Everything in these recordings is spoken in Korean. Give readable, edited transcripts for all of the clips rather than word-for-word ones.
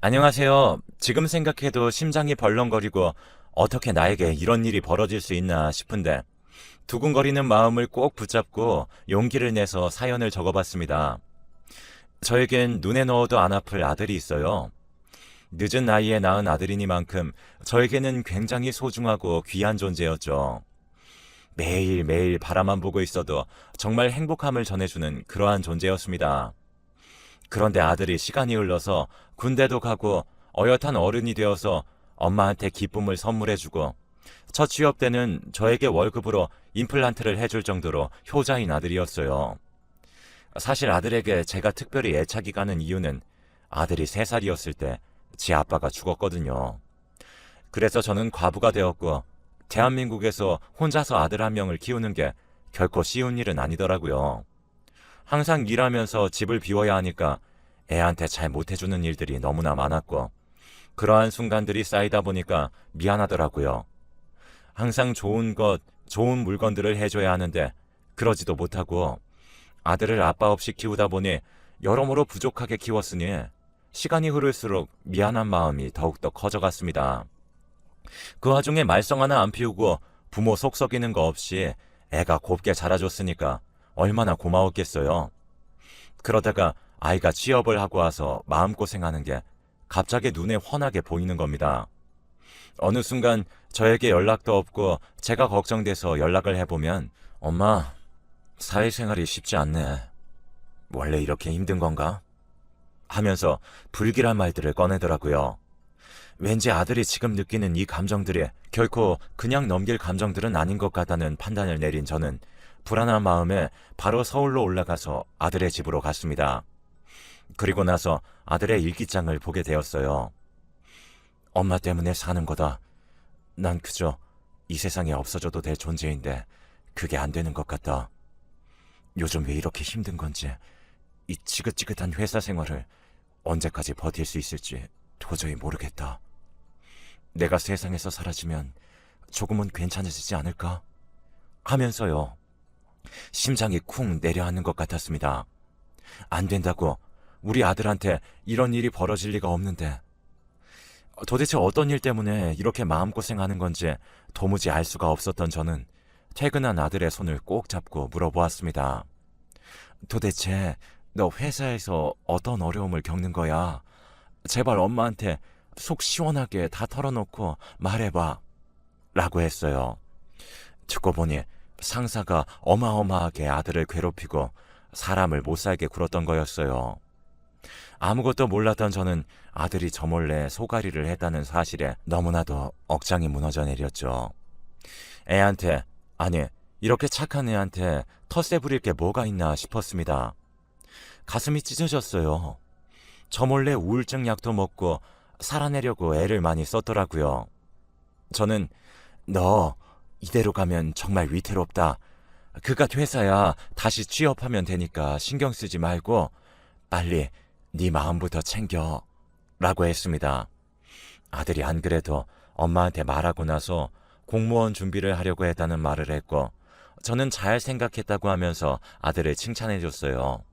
안녕하세요. 지금 생각해도 심장이 벌렁거리고 어떻게 나에게 이런 일이 벌어질 수 있나 싶은데 두근거리는 마음을 꼭 붙잡고 용기를 내서 사연을 적어봤습니다. 저에겐 눈에 넣어도 안 아플 아들이 있어요. 늦은 나이에 낳은 아들이니만큼 저에게는 굉장히 소중하고 귀한 존재였죠. 매일매일 바라만 보고 있어도 정말 행복함을 전해주는 그러한 존재였습니다. 그런데 아들이 시간이 흘러서 군대도 가고 어엿한 어른이 되어서 엄마한테 기쁨을 선물해주고 첫 취업 때는 저에게 월급으로 임플란트를 해줄 정도로 효자인 아들이었어요. 사실 아들에게 제가 특별히 애착이 가는 이유는 아들이 3살이었을 때 지 아빠가 죽었거든요. 그래서 저는 과부가 되었고 대한민국에서 혼자서 아들 한 명을 키우는 게 결코 쉬운 일은 아니더라고요. 항상 일하면서 집을 비워야 하니까 애한테 잘 못해주는 일들이 너무나 많았고 그러한 순간들이 쌓이다 보니까 미안하더라고요. 항상 좋은 물건들을 해줘야 하는데 그러지도 못하고 아들을 아빠 없이 키우다 보니 여러모로 부족하게 키웠으니 시간이 흐를수록 미안한 마음이 더욱더 커져갔습니다. 그 와중에 말썽 하나 안 피우고 부모 속 썩이는 거 없이 애가 곱게 자라줬으니까 얼마나 고마웠겠어요. 그러다가 아이가 취업을 하고 와서 마음고생하는 게 갑자기 눈에 훤하게 보이는 겁니다. 어느 순간 저에게 연락도 없고 제가 걱정돼서 연락을 해보면 엄마, 사회생활이 쉽지 않네. 원래 이렇게 힘든 건가? 하면서 불길한 말들을 꺼내더라고요. 왠지 아들이 지금 느끼는 이 감정들이 결코 그냥 넘길 감정들은 아닌 것 같다는 판단을 내린 저는 불안한 마음에 바로 서울로 올라가서 아들의 집으로 갔습니다. 그리고 나서 아들의 일기장을 보게 되었어요. 엄마 때문에 사는 거다. 난 그저 이 세상에 없어져도 될 존재인데 그게 안 되는 것 같다. 요즘 왜 이렇게 힘든 건지, 이 지긋지긋한 회사 생활을 언제까지 버틸 수 있을지 도저히 모르겠다. 내가 세상에서 사라지면 조금은 괜찮아지지 않을까? 하면서요. 심장이 쿵 내려앉는 것 같았습니다. 안 된다고. 우리 아들한테 이런 일이 벌어질 리가 없는데. 도대체 어떤 일 때문에 이렇게 마음고생하는 건지 도무지 알 수가 없었던 저는 퇴근한 아들의 손을 꼭 잡고 물어보았습니다. 도대체 너 회사에서 어떤 어려움을 겪는 거야? 제발 엄마한테 속 시원하게 다 털어놓고 말해봐. 라고 했어요. 듣고 보니 상사가 어마어마하게 아들을 괴롭히고 사람을 못살게 굴었던 거였어요. 아무것도 몰랐던 저는 아들이 저 몰래 소가리를 했다는 사실에 너무나도 억장이 무너져 내렸죠. 애한테, 아니, 이렇게 착한 애한테 텃세 부릴 게 뭐가 있나 싶었습니다. 가슴이 찢어졌어요. 저 몰래 우울증 약도 먹고 살아내려고 애를 많이 썼더라고요. 저는 너 이대로 가면 정말 위태롭다. 그깟 회사야 다시 취업하면 되니까 신경 쓰지 말고 빨리 네 마음부터 챙겨 라고 했습니다. 아들이 안 그래도 엄마한테 말하고 나서 공무원 준비를 하려고 했다는 말을 했고 저는 잘 생각했다고 하면서 아들을 칭찬해줬어요.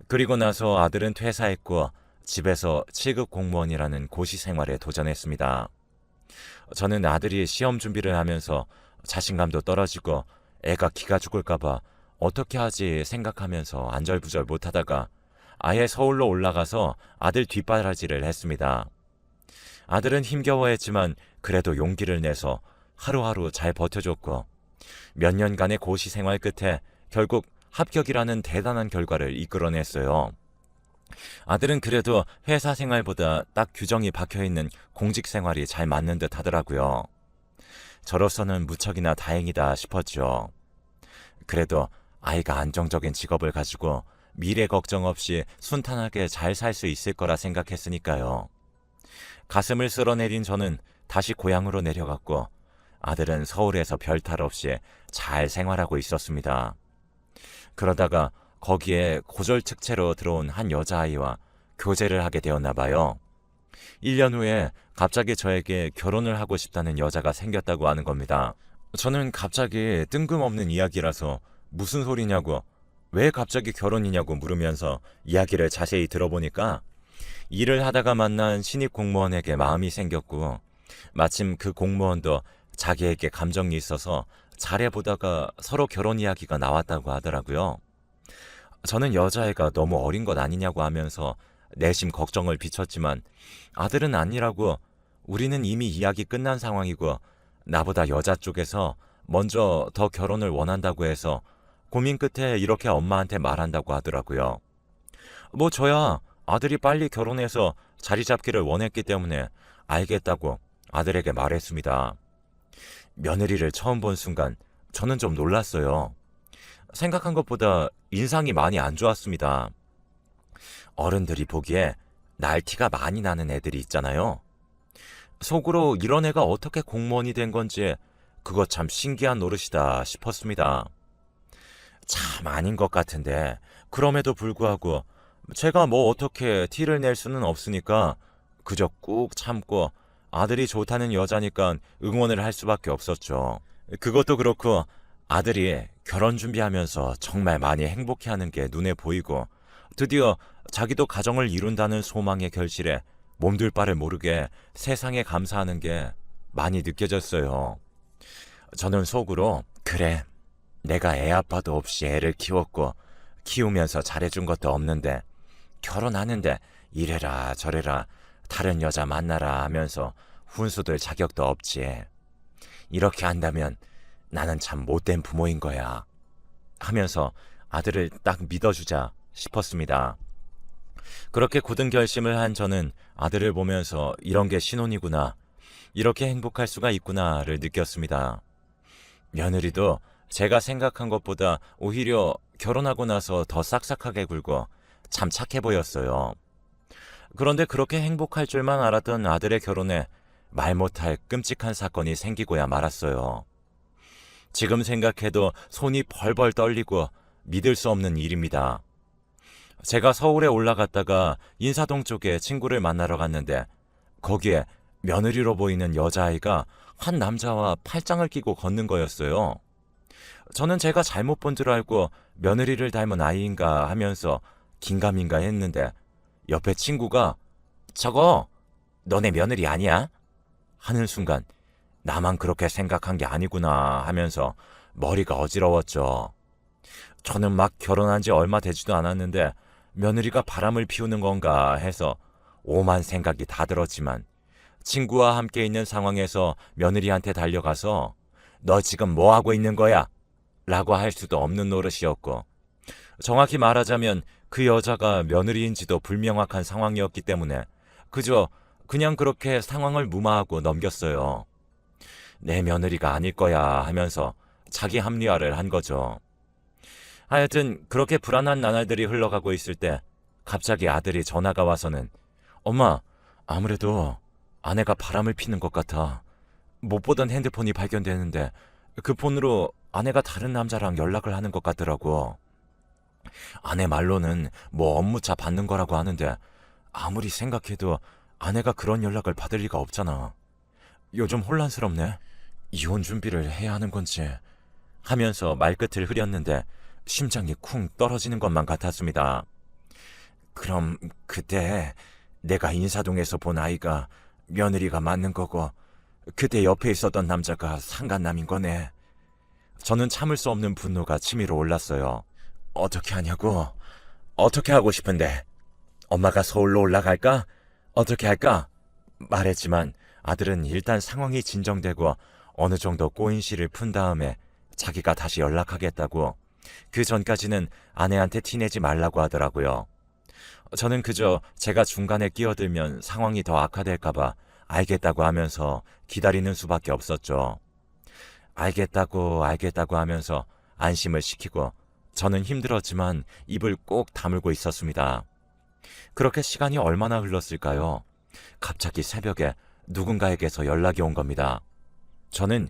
그리고 나서 아들은 퇴사했고 집에서 7급 공무원이라는 고시 생활에 도전했습니다. 저는 아들이 시험 준비를 하면서 자신감도 떨어지고 애가 기가 죽을까봐 어떻게 하지 생각하면서 안절부절 못하다가 아예 서울로 올라가서 아들 뒷바라지를 했습니다. 아들은 힘겨워했지만 그래도 용기를 내서 하루하루 잘 버텨줬고 몇 년간의 고시 생활 끝에 결국 합격이라는 대단한 결과를 이끌어냈어요. 아들은 그래도 회사 생활보다 딱 규정이 박혀있는 공직 생활이 잘 맞는 듯 하더라고요. 저로서는 무척이나 다행이다 싶었죠. 그래도 아이가 안정적인 직업을 가지고 미래 걱정 없이 순탄하게 잘 살 수 있을 거라 생각했으니까요. 가슴을 쓸어내린 저는 다시 고향으로 내려갔고 아들은 서울에서 별탈 없이 잘 생활하고 있었습니다. 그러다가 거기에 고졸특채로 들어온 한 여자아이와 교제를 하게 되었나 봐요. 1년 후에 갑자기 저에게 결혼을 하고 싶다는 여자가 생겼다고 하는 겁니다. 저는 갑자기 뜬금없는 이야기라서 무슨 소리냐고, 왜 갑자기 결혼이냐고 물으면서 이야기를 자세히 들어보니까 일을 하다가 만난 신입 공무원에게 마음이 생겼고, 마침 그 공무원도 자기에게 감정이 있어서 잘해보다가 서로 결혼 이야기가 나왔다고 하더라고요. 저는 여자애가 너무 어린 것 아니냐고 하면서 내심 걱정을 비췄지만 아들은 아니라고, 우리는 이미 이야기 끝난 상황이고 나보다 여자 쪽에서 먼저 더 결혼을 원한다고 해서 고민 끝에 이렇게 엄마한테 말한다고 하더라고요. 뭐 저야 아들이 빨리 결혼해서 자리 잡기를 원했기 때문에 알겠다고 아들에게 말했습니다. 며느리를 처음 본 순간 저는 좀 놀랐어요. 생각한 것보다 인상이 많이 안 좋았습니다. 어른들이 보기에 날티가 많이 나는 애들이 있잖아요. 속으로 이런 애가 어떻게 공무원이 된 건지 그거 참 신기한 노릇이다 싶었습니다. 참 아닌 것 같은데 그럼에도 불구하고 제가 뭐 어떻게 티를 낼 수는 없으니까 그저 꾹 참고 아들이 좋다는 여자니까 응원을 할 수밖에 없었죠. 그것도 그렇고 아들이 결혼 준비하면서 정말 많이 행복해하는 게 눈에 보이고 드디어 자기도 가정을 이룬다는 소망의 결실에 몸둘 바를 모르게 세상에 감사하는 게 많이 느껴졌어요. 저는 속으로 그래, 내가 애 아빠도 없이 애를 키웠고 키우면서 잘해준 것도 없는데 결혼하는데 이래라 저래라 다른 여자 만나라 하면서 훈수들 자격도 없지. 이렇게 한다면 나는 참 못된 부모인 거야 하면서 아들을 딱 믿어주자 싶었습니다. 그렇게 굳은 결심을 한 저는 아들을 보면서 이런 게 신혼이구나, 이렇게 행복할 수가 있구나를 느꼈습니다. 며느리도 제가 생각한 것보다 오히려 결혼하고 나서 더 싹싹하게 굴고 참 착해 보였어요. 그런데 그렇게 행복할 줄만 알았던 아들의 결혼에 말 못할 끔찍한 사건이 생기고야 말았어요. 지금 생각해도 손이 벌벌 떨리고 믿을 수 없는 일입니다. 제가 서울에 올라갔다가 인사동 쪽에 친구를 만나러 갔는데 거기에 며느리로 보이는 여자아이가 한 남자와 팔짱을 끼고 걷는 거였어요. 저는 제가 잘못 본 줄 알고 며느리를 닮은 아이인가 하면서 긴가민가 했는데 옆에 친구가 저거 너네 며느리 아니야? 하는 순간 나만 그렇게 생각한 게 아니구나 하면서 머리가 어지러웠죠. 저는 막 결혼한 지 얼마 되지도 않았는데 며느리가 바람을 피우는 건가 해서 오만 생각이 다 들었지만 친구와 함께 있는 상황에서 며느리한테 달려가서 너 지금 뭐 하고 있는 거야? 라고 할 수도 없는 노릇이었고, 정확히 말하자면 그 여자가 며느리인지도 불명확한 상황이었기 때문에 그저 그냥 그렇게 상황을 무마하고 넘겼어요. 내 며느리가 아닐 거야 하면서 자기 합리화를 한 거죠. 하여튼 그렇게 불안한 나날들이 흘러가고 있을 때 갑자기 아들이 전화가 와서는 엄마, 아무래도 아내가 바람을 피는 것 같아. 못 보던 핸드폰이 발견되는데 그 폰으로 아내가 다른 남자랑 연락을 하는 것 같더라고. 아내 말로는 뭐 업무차 받는 거라고 하는데 아무리 생각해도 아내가 그런 연락을 받을 리가 없잖아. 요즘 혼란스럽네. 이혼 준비를 해야 하는 건지 하면서 말끝을 흐렸는데 심장이 쿵 떨어지는 것만 같았습니다. 그럼 그때 내가 인사동에서 본 아이가 며느리가 맞는 거고 그때 옆에 있었던 남자가 상간남인 거네. 저는 참을 수 없는 분노가 치밀어 올랐어요. 어떻게 하냐고? 어떻게 하고 싶은데? 엄마가 서울로 올라갈까? 어떻게 할까? 말했지만 아들은 일단 상황이 진정되고 어느 정도 꼬인 씨를 푼 다음에 자기가 다시 연락하겠다고, 그 전까지는 아내한테 티내지 말라고 하더라고요. 저는 그저 제가 중간에 끼어들면 상황이 더 악화될까봐 알겠다고 하면서 기다리는 수밖에 없었죠. 알겠다고 하면서 안심을 시키고 저는 힘들었지만 입을 꼭 다물고 있었습니다. 그렇게 시간이 얼마나 흘렀을까요? 갑자기 새벽에 누군가에게서 연락이 온 겁니다. 저는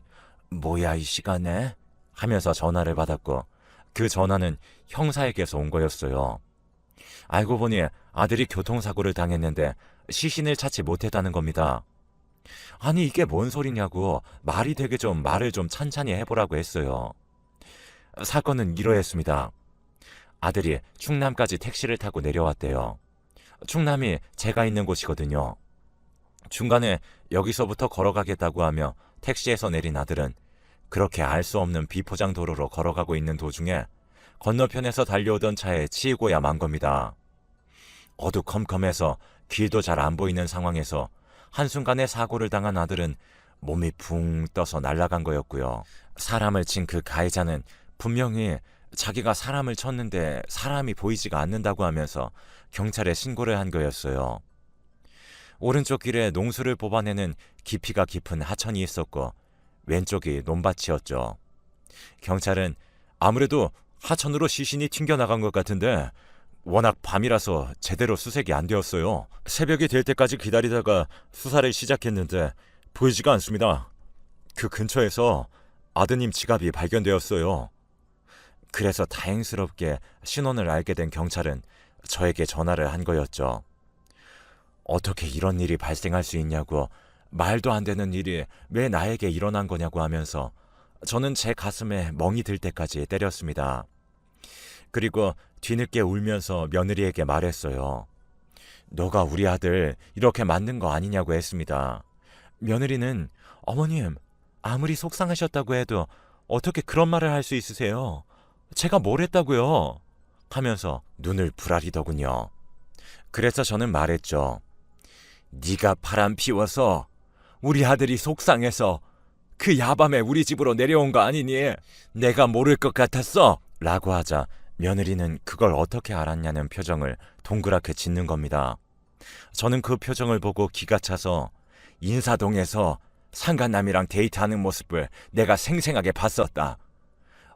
뭐야 이 시간에? 하면서 전화를 받았고 그 전화는 형사에게서 온 거였어요. 알고 보니 아들이 교통사고를 당했는데 시신을 찾지 못했다는 겁니다. 아니 이게 뭔 소리냐고 말이 되게 좀 말을 좀 찬찬히 해보라고 했어요. 사건은 이러했습니다. 아들이 충남까지 택시를 타고 내려왔대요. 충남이 제가 있는 곳이거든요. 중간에 여기서부터 걸어가겠다고 하며 택시에서 내린 아들은 그렇게 알 수 없는 비포장 도로로 걸어가고 있는 도중에 건너편에서 달려오던 차에 치이고야 만 겁니다. 어두컴컴해서 길도 잘 안 보이는 상황에서 한순간에 사고를 당한 아들은 몸이 붕 떠서 날아간 거였고요. 사람을 친 그 가해자는 분명히 자기가 사람을 쳤는데 사람이 보이지가 않는다고 하면서 경찰에 신고를 한 거였어요. 오른쪽 길에 농수를 뽑아내는 깊이가 깊은 하천이 있었고 왼쪽이 논밭이었죠. 경찰은 아무래도 하천으로 시신이 튕겨나간 것 같은데 워낙 밤이라서 제대로 수색이 안 되었어요. 새벽이 될 때까지 기다리다가 수사를 시작했는데 보이지가 않습니다. 그 근처에서 아드님 지갑이 발견되었어요. 그래서 다행스럽게 신원을 알게 된 경찰은 저에게 전화를 한 거였죠. 어떻게 이런 일이 발생할 수 있냐고, 말도 안 되는 일이 왜 나에게 일어난 거냐고 하면서 저는 제 가슴에 멍이 들 때까지 때렸습니다. 그리고 뒤늦게 울면서 며느리에게 말했어요. 너가 우리 아들 이렇게 만든 거 아니냐고 했습니다. 며느리는 어머님, 아무리 속상하셨다고 해도 어떻게 그런 말을 할 수 있으세요? 제가 뭘 했다고요? 하면서 눈을 부라리더군요. 그래서 저는 말했죠. 네가 바람 피워서 우리 아들이 속상해서 그 야밤에 우리 집으로 내려온 거 아니니? 내가 모를 것 같았어? 라고 하자 며느리는 그걸 어떻게 알았냐는 표정을 동그랗게 짓는 겁니다. 저는 그 표정을 보고 기가 차서 인사동에서 상간남이랑 데이트하는 모습을 내가 생생하게 봤었다.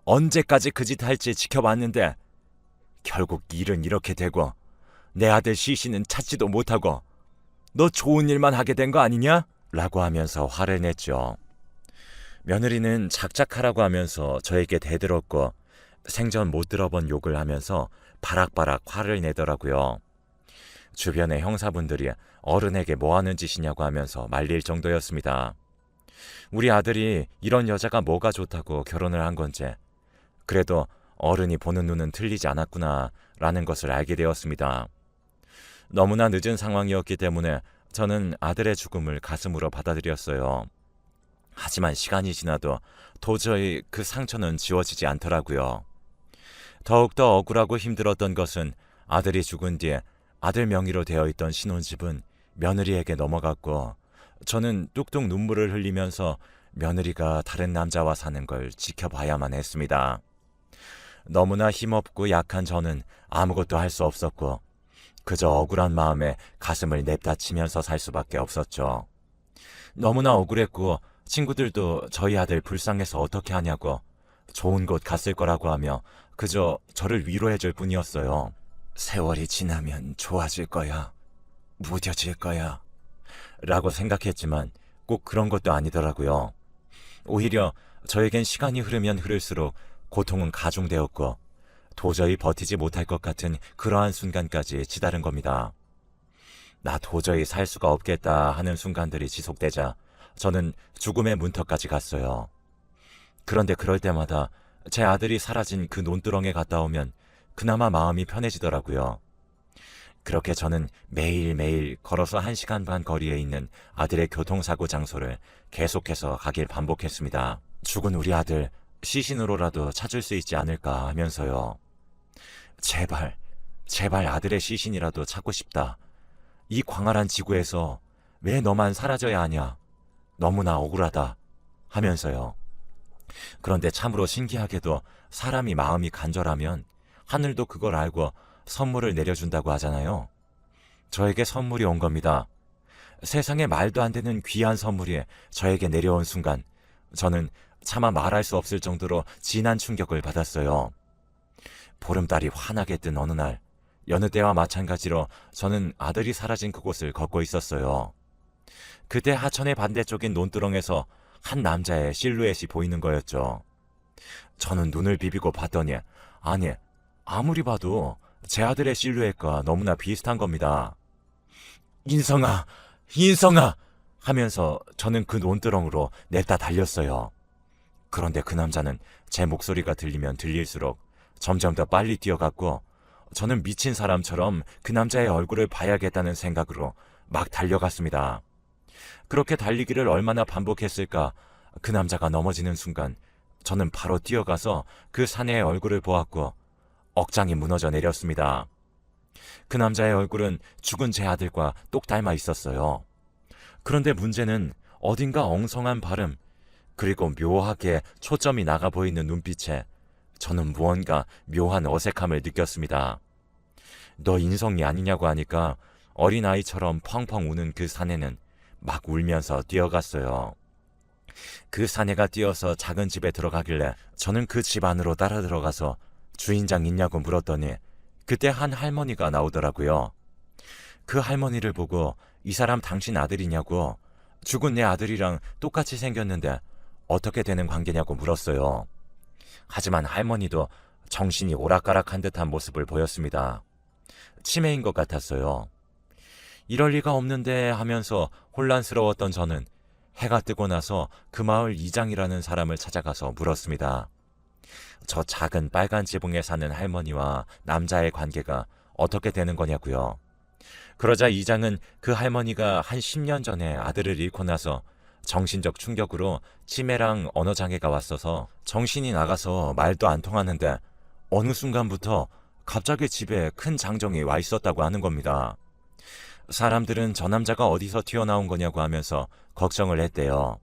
언제까지 그 짓 할지 지켜봤는데 결국 일은 이렇게 되고 내 아들 시신은 찾지도 못하고 너 좋은 일만 하게 된 거 아니냐? 라고 하면서 화를 냈죠. 며느리는 작작하라고 하면서 저에게 대들었고 생전 못 들어본 욕을 하면서 바락바락 화를 내더라고요. 주변의 형사분들이 어른에게 뭐하는 짓이냐고 하면서 말릴 정도였습니다. 우리 아들이 이런 여자가 뭐가 좋다고 결혼을 한 건지, 그래도 어른이 보는 눈은 틀리지 않았구나 라는 것을 알게 되었습니다. 너무나 늦은 상황이었기 때문에 저는 아들의 죽음을 가슴으로 받아들였어요. 하지만 시간이 지나도 도저히 그 상처는 지워지지 않더라고요. 더욱더 억울하고 힘들었던 것은 아들이 죽은 뒤에 아들 명의로 되어 있던 신혼집은 며느리에게 넘어갔고 저는 뚝뚝 눈물을 흘리면서 며느리가 다른 남자와 사는 걸 지켜봐야만 했습니다. 너무나 힘없고 약한 저는 아무것도 할 수 없었고 그저 억울한 마음에 가슴을 냅다치면서 살 수밖에 없었죠. 너무나 억울했고 친구들도 저희 아들 불쌍해서 어떻게 하냐고 좋은 곳 갔을 거라고 하며 그저 저를 위로해줄 뿐이었어요. 세월이 지나면 좋아질 거야. 무뎌질 거야. 라고 생각했지만 꼭 그런 것도 아니더라고요. 오히려 저에겐 시간이 흐르면 흐를수록 고통은 가중되었고 도저히 버티지 못할 것 같은 그러한 순간까지 치달은 겁니다. 나 도저히 살 수가 없겠다 하는 순간들이 지속되자 저는 죽음의 문턱까지 갔어요. 그런데 그럴 때마다 제 아들이 사라진 그 논두렁에 갔다 오면 그나마 마음이 편해지더라고요. 그렇게 저는 매일매일 걸어서 1시간 반 거리에 있는 아들의 교통사고 장소를 계속해서 가길 반복했습니다. 죽은 우리 아들 시신으로라도 찾을 수 있지 않을까 하면서요. 제발 아들의 시신이라도 찾고 싶다. 이 광활한 지구에서 왜 너만 사라져야 하냐. 너무나 억울하다 하면서요. 그런데 참으로 신기하게도 사람이 마음이 간절하면 하늘도 그걸 알고 선물을 내려준다고 하잖아요. 저에게 선물이 온 겁니다. 세상에 말도 안 되는 귀한 선물이 저에게 내려온 순간 저는 차마 말할 수 없을 정도로 진한 충격을 받았어요. 보름달이 환하게 뜬 어느 날, 여느 때와 마찬가지로 저는 아들이 사라진 그곳을 걷고 있었어요. 그때 하천의 반대쪽인 논두렁에서 한 남자의 실루엣이 보이는 거였죠. 저는 눈을 비비고 봤더니 아니, 아무리 봐도 제 아들의 실루엣과 너무나 비슷한 겁니다. 인성아 하면서 저는 그 논두렁으로 냈다 달렸어요. 그런데 그 남자는 제 목소리가 들리면 들릴수록 점점 더 빨리 뛰어갔고 저는 미친 사람처럼 그 남자의 얼굴을 봐야겠다는 생각으로 막 달려갔습니다. 그렇게 달리기를 얼마나 반복했을까? 그 남자가 넘어지는 순간 저는 바로 뛰어가서 그 사내의 얼굴을 보았고 억장이 무너져 내렸습니다. 그 남자의 얼굴은 죽은 제 아들과 똑 닮아 있었어요. 그런데 문제는 어딘가 엉성한 발음, 그리고 묘하게 초점이 나가 보이는 눈빛에 저는 무언가 묘한 어색함을 느꼈습니다. 너 인성이 아니냐고 하니까 어린아이처럼 펑펑 우는 그 사내는 막 울면서 뛰어갔어요. 그 사내가 뛰어서 작은 집에 들어가길래 저는 그 집 안으로 따라 들어가서 주인장 있냐고 물었더니 그때 한 할머니가 나오더라고요. 그 할머니를 보고 이 사람 당신 아들이냐고, 죽은 내 아들이랑 똑같이 생겼는데 어떻게 되는 관계냐고 물었어요. 하지만 할머니도 정신이 오락가락한 듯한 모습을 보였습니다. 치매인 것 같았어요. 이럴 리가 없는데 하면서 혼란스러웠던 저는 해가 뜨고 나서 그 마을 이장이라는 사람을 찾아가서 물었습니다. 저 작은 빨간 지붕에 사는 할머니와 남자의 관계가 어떻게 되는 거냐고요. 그러자 이장은 그 할머니가 한 10년 전에 아들을 잃고 나서 정신적 충격으로 치매랑 언어장애가 왔어서 정신이 나가서 말도 안 통하는데 어느 순간부터 갑자기 집에 큰 장정이 와 있었다고 하는 겁니다. 사람들은 저 남자가 어디서 튀어나온 거냐고 하면서 걱정을 했대요.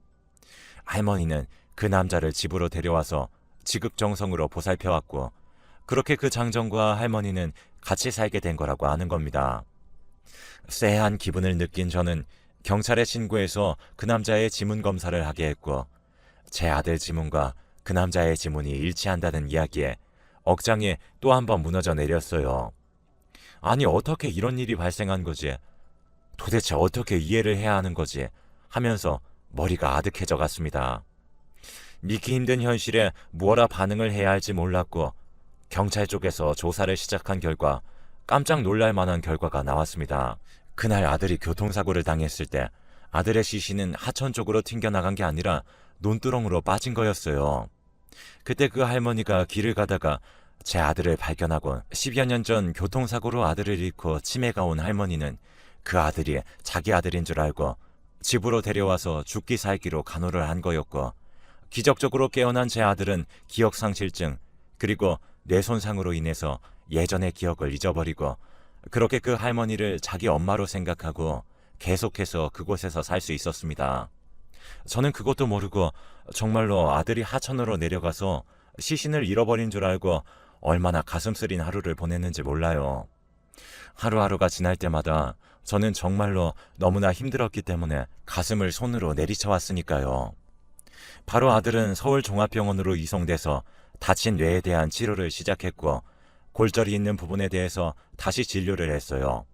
할머니는 그 남자를 집으로 데려와서 지극정성으로 보살펴왔고 그렇게 그 장정과 할머니는 같이 살게 된 거라고 하는 겁니다. 쎄한 기분을 느낀 저는 경찰에 신고해서 그 남자의 지문 검사를 하게 했고 제 아들 지문과 그 남자의 지문이 일치한다는 이야기에 억장이 또 한 번 무너져 내렸어요. 아니 어떻게 이런 일이 발생한 거지? 도대체 어떻게 이해를 해야 하는 거지? 하면서 머리가 아득해져 갔습니다. 믿기 힘든 현실에 무엇라 반응을 해야 할지 몰랐고 경찰 쪽에서 조사를 시작한 결과 깜짝 놀랄 만한 결과가 나왔습니다. 그날 아들이 교통사고를 당했을 때 아들의 시신은 하천 쪽으로 튕겨나간 게 아니라 논두렁으로 빠진 거였어요. 그때 그 할머니가 길을 가다가 제 아들을 발견하고 10여 년 전 교통사고로 아들을 잃고 치매가 온 할머니는 그 아들이 자기 아들인 줄 알고 집으로 데려와서 죽기 살기로 간호를 한 거였고 기적적으로 깨어난 제 아들은 기억상실증 그리고 뇌손상으로 인해서 예전의 기억을 잊어버리고 그렇게 그 할머니를 자기 엄마로 생각하고 계속해서 그곳에서 살 수 있었습니다. 저는 그것도 모르고 정말로 아들이 하천으로 내려가서 시신을 잃어버린 줄 알고 얼마나 가슴 쓰린 하루를 보냈는지 몰라요. 하루하루가 지날 때마다 저는 정말로 너무나 힘들었기 때문에 가슴을 손으로 내리쳐 왔으니까요. 바로 아들은 서울종합병원으로 이송돼서 다친 뇌에 대한 치료를 시작했고 골절이 있는 부분에 대해서 다시 진료를 했어요.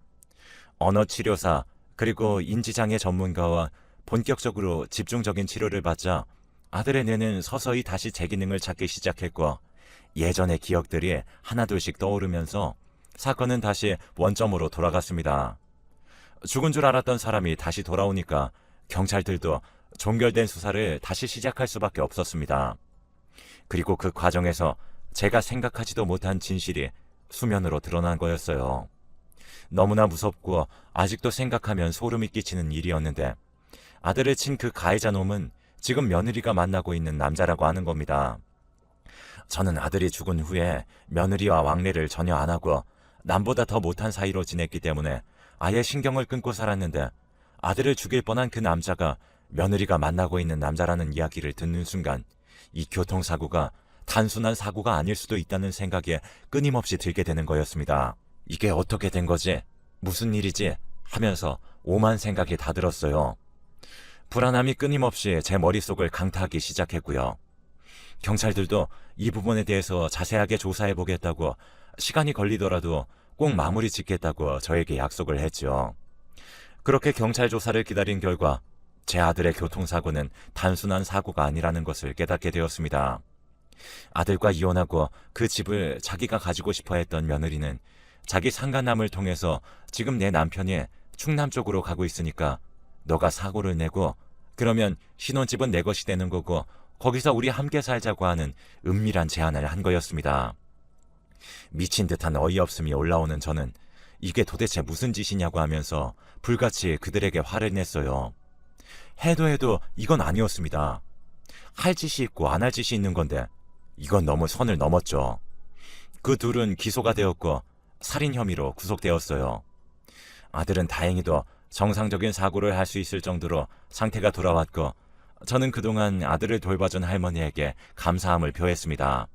언어치료사 그리고 인지장애 전문가와 본격적으로 집중적인 치료를 받자 아들의 뇌는 서서히 다시 제 기능을 찾기 시작했고 예전의 기억들이 하나둘씩 떠오르면서 사건은 다시 원점으로 돌아갔습니다. 죽은 줄 알았던 사람이 다시 돌아오니까 경찰들도 종결된 수사를 다시 시작할 수밖에 없었습니다. 그리고 그 과정에서 제가 생각하지도 못한 진실이 수면으로 드러난 거였어요. 너무나 무섭고 아직도 생각하면 소름이 끼치는 일이었는데 아들을 친 그 가해자 놈은 지금 며느리가 만나고 있는 남자라고 하는 겁니다. 저는 아들이 죽은 후에 며느리와 왕래를 전혀 안 하고 남보다 더 못한 사이로 지냈기 때문에 아예 신경을 끊고 살았는데 아들을 죽일 뻔한 그 남자가 며느리가 만나고 있는 남자라는 이야기를 듣는 순간 이 교통사고가 단순한 사고가 아닐 수도 있다는 생각에 끊임없이 들게 되는 거였습니다. 이게 어떻게 된 거지? 무슨 일이지? 하면서 오만 생각이 다 들었어요. 불안함이 끊임없이 제 머릿속을 강타하기 시작했고요. 경찰들도 이 부분에 대해서 자세하게 조사해보겠다고 시간이 걸리더라도 꼭 마무리 짓겠다고 저에게 약속을 했죠. 그렇게 경찰 조사를 기다린 결과 제 아들의 교통사고는 단순한 사고가 아니라는 것을 깨닫게 되었습니다. 아들과 이혼하고 그 집을 자기가 가지고 싶어 했던 며느리는 자기 상간남을 통해서 지금 내 남편이 충남 쪽으로 가고 있으니까 너가 사고를 내고 그러면 신혼집은 내 것이 되는 거고 거기서 우리 함께 살자고 하는 은밀한 제안을 한 거였습니다. 미친 듯한 어이없음이 올라오는 저는 이게 도대체 무슨 짓이냐고 하면서 불같이 그들에게 화를 냈어요. 해도 이건 아니었습니다. 할 짓이 있고 안 할 짓이 있는 건데 이건 너무 선을 넘었죠. 그 둘은 기소가 되었고 살인 혐의로 구속되었어요. 아들은 다행히도 정상적인 사고를 할 수 있을 정도로 상태가 돌아왔고 저는 그동안 아들을 돌봐준 할머니에게 감사함을 표했습니다.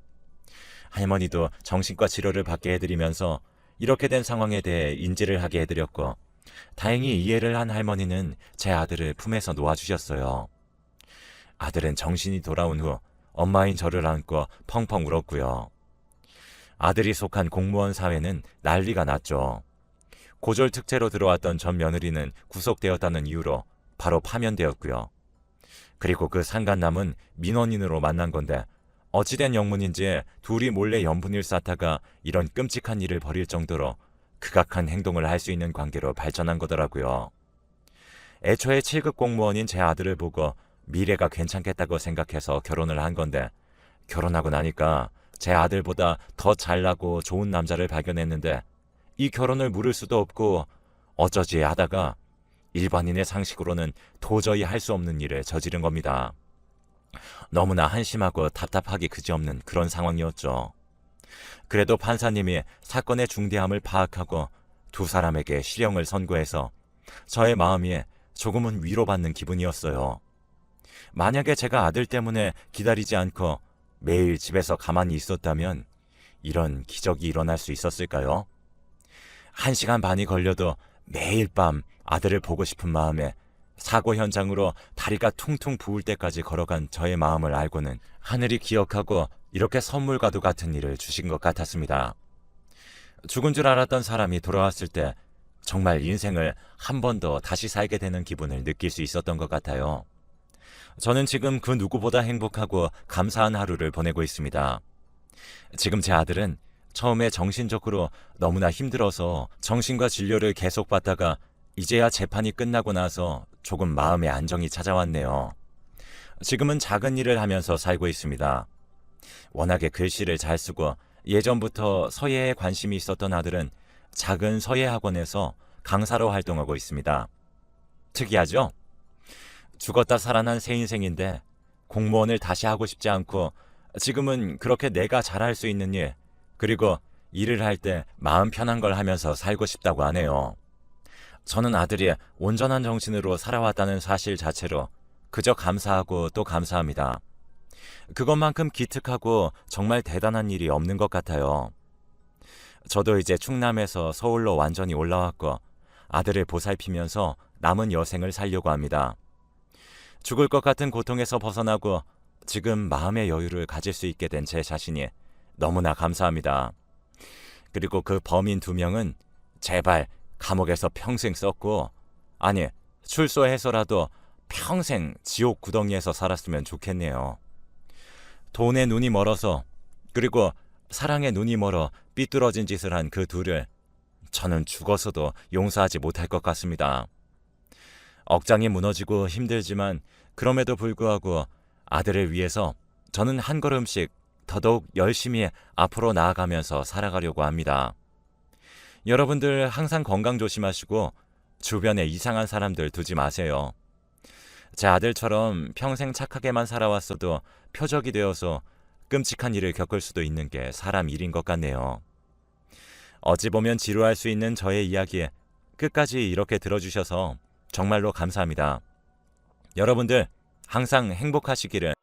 할머니도 정신과 치료를 받게 해드리면서 이렇게 된 상황에 대해 인지를 하게 해드렸고 다행히 이해를 한 할머니는 제 아들을 품에서 놓아주셨어요. 아들은 정신이 돌아온 후 엄마인 저를 안고 펑펑 울었고요. 아들이 속한 공무원 사회는 난리가 났죠. 고졸 특채로 들어왔던 전 며느리는 구속되었다는 이유로 바로 파면되었고요. 그리고 그 상간남은 민원인으로 만난 건데 어찌된 영문인지 둘이 몰래 연분을 쌓다가 이런 끔찍한 일을 벌일 정도로 극악한 행동을 할 수 있는 관계로 발전한 거더라고요. 애초에 7급 공무원인 제 아들을 보고 미래가 괜찮겠다고 생각해서 결혼을 한 건데 결혼하고 나니까 제 아들보다 더 잘나고 좋은 남자를 발견했는데 이 결혼을 물을 수도 없고 어쩌지 하다가 일반인의 상식으로는 도저히 할 수 없는 일을 저지른 겁니다. 너무나 한심하고 답답하기 그지없는 그런 상황이었죠. 그래도 판사님이 사건의 중대함을 파악하고 두 사람에게 실형을 선고해서 저의 마음이 조금은 위로받는 기분이었어요. 만약에 제가 아들 때문에 기다리지 않고 매일 집에서 가만히 있었다면 이런 기적이 일어날 수 있었을까요? 1시간 반이 걸려도 매일 밤 아들을 보고 싶은 마음에 사고 현장으로 다리가 퉁퉁 부을 때까지 걸어간 저의 마음을 알고는 하늘이 기억하고 이렇게 선물과도 같은 일을 주신 것 같았습니다. 죽은 줄 알았던 사람이 돌아왔을 때 정말 인생을 한 번 더 다시 살게 되는 기분을 느낄 수 있었던 것 같아요. 저는 지금 그 누구보다 행복하고 감사한 하루를 보내고 있습니다. 지금 제 아들은 처음에 정신적으로 너무나 힘들어서 정신과 진료를 계속 받다가 이제야 재판이 끝나고 나서 조금 마음의 안정이 찾아왔네요. 지금은 작은 일을 하면서 살고 있습니다. 워낙에 글씨를 잘 쓰고 예전부터 서예에 관심이 있었던 아들은 작은 서예 학원에서 강사로 활동하고 있습니다. 특이하죠? 죽었다 살아난 새 인생인데 공무원을 다시 하고 싶지 않고 지금은 그렇게 내가 잘할 수 있는 일, 그리고 일을 할 때 마음 편한 걸 하면서 살고 싶다고 하네요. 저는 아들이 온전한 정신으로 살아왔다는 사실 자체로 그저 감사하고 또 감사합니다. 그것만큼 기특하고 정말 대단한 일이 없는 것 같아요. 저도 이제 충남에서 서울로 완전히 올라왔고 아들을 보살피면서 남은 여생을 살려고 합니다. 죽을 것 같은 고통에서 벗어나고 지금 마음의 여유를 가질 수 있게 된 제 자신이 너무나 감사합니다. 그리고 그 범인 2명은 제발 감옥에서 평생 썩고, 아니 출소해서라도 평생 지옥 구덩이에서 살았으면 좋겠네요. 돈에 눈이 멀어서, 그리고 사랑에 눈이 멀어 삐뚤어진 짓을 한 그 둘을 저는 죽어서도 용서하지 못할 것 같습니다. 억장이 무너지고 힘들지만 그럼에도 불구하고 아들을 위해서 저는 한 걸음씩 더더욱 열심히 앞으로 나아가면서 살아가려고 합니다. 여러분들 항상 건강 조심하시고 주변에 이상한 사람들 두지 마세요. 제 아들처럼 평생 착하게만 살아왔어도 표적이 되어서 끔찍한 일을 겪을 수도 있는 게 사람 일인 것 같네요. 어찌 보면 지루할 수 있는 저의 이야기에 끝까지 이렇게 들어주셔서 정말로 감사합니다. 여러분들 항상 행복하시기를